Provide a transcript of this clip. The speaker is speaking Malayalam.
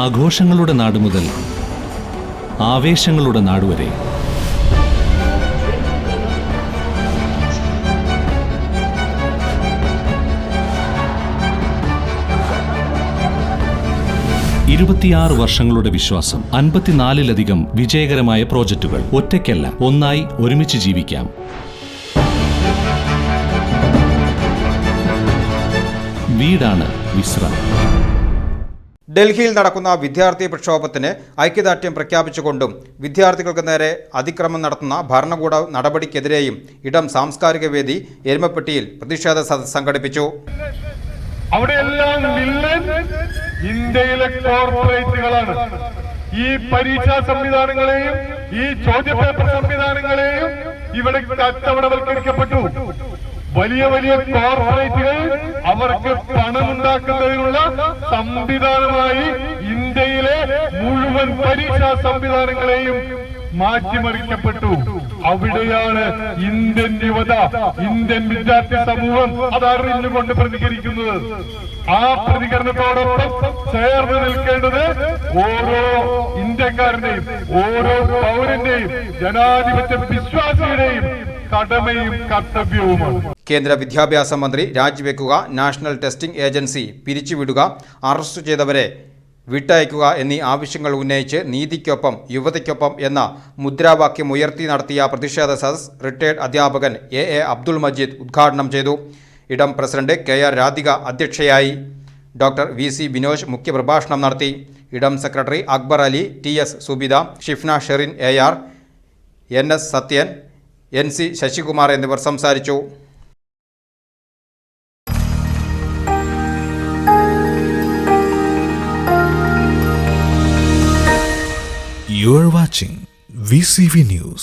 ആഘോഷങ്ങളുടെ നാട് മുതൽ ആവേശങ്ങളുടെ നാടുവരെ ഇരുപത്തിയാറ് വർഷങ്ങളുടെ വിശ്വാസം, 54-ലധികം വിജയകരമായ പ്രോജക്റ്റുകൾ. ഒറ്റയ്ക്കല്ല, ഒന്നായി ഒരുമിച്ച് ജീവിക്കാം. വീടാണ് വിശ്രം. ഡൽഹിയിൽ നടക്കുന്ന വിദ്യാർത്ഥി പ്രക്ഷോഭത്തിന് ഐക്യദാർഢ്യം പ്രഖ്യാപിച്ചുകൊണ്ടും വിദ്യാർത്ഥികൾക്ക് നേരെ അതിക്രമം നടത്തുന്ന ഭരണകൂട നടപടിക്കെതിരെയും ഇടം സാംസ്കാരിക വേദി എരുമപ്പെട്ടിയിൽ പ്രതിഷേധ സദസ്സ് സംഘടിപ്പിച്ചു. അവിടെയെല്ലാം വില്ലൻ ഇന്ത്യയിലെ കോർപ്പറേറ്റുകളാണ്. ഈ പരീക്ഷാ സംവിധാനങ്ങളെയും ഈ ചോദ്യപേപ്പർ സംവിധാനങ്ങളെയും ഇവിടെ കച്ചവടവൽക്കരിക്കപ്പെട്ടു. വലിയ വലിയ കോർപ്പറേറ്റുകൾ അവർക്ക് പണമുണ്ടാക്കുന്നതിനുള്ള സംവിധാനമായി ഇന്ത്യയിലെ മുഴുവൻ പരീക്ഷാ സംവിധാനങ്ങളെയും മാറ്റിമറിക്കപ്പെട്ടു. അവിടെയാണ് ഇന്ത്യൻ യുവത, ഇന്ത്യൻ വിദ്യാർത്ഥി സമൂഹം അതറിഞ്ഞുകൊണ്ട് പ്രതികരിക്കുന്നത്. ആ പ്രതികരണത്തോടൊപ്പം ചേർന്ന് നിൽക്കേണ്ടത് ഓരോ ഇന്ത്യക്കാരന്റെയും ഓരോ പൗരന്റെയും ജനാധിപത്യ വിശ്വാസിയുടെയും കടമയും കർത്തവ്യവുമാണ്. കേന്ദ്ര വിദ്യാഭ്യാസ മന്ത്രി രാജിവെക്കുക, നാഷണൽ ടെസ്റ്റിംഗ് ഏജൻസി പിരിച്ചുവിടുക, അറസ്റ്റ് ചെയ്തവരെ വിട്ടയക്കുക എന്നീ ആവശ്യങ്ങൾ ഉന്നയിച്ച് നീതിക്കൊപ്പം യുവതയ്ക്കൊപ്പം എന്ന മുദ്രാവാക്യം ഉയർത്തി നടത്തിയ പ്രതിഷേധ സദസ്സ് റിട്ടയർഡ് അധ്യാപകൻ എ അബ്ദുൾ മജീദ് ഉദ്ഘാടനം ചെയ്തു. ഇടം പ്രസിഡന്റ് KR രാധിക അധ്യക്ഷയായി. ഡോക്ടർ VC ബിനോജ് മുഖ്യപ്രഭാഷണം നടത്തി. ഇടം secretary Akbar Ali, TS Subitha, Shifna Sherin AR, NS Sathyan, NC Sasikumar എന്നിവർ സംസാരിച്ചു. You are watching VCV News.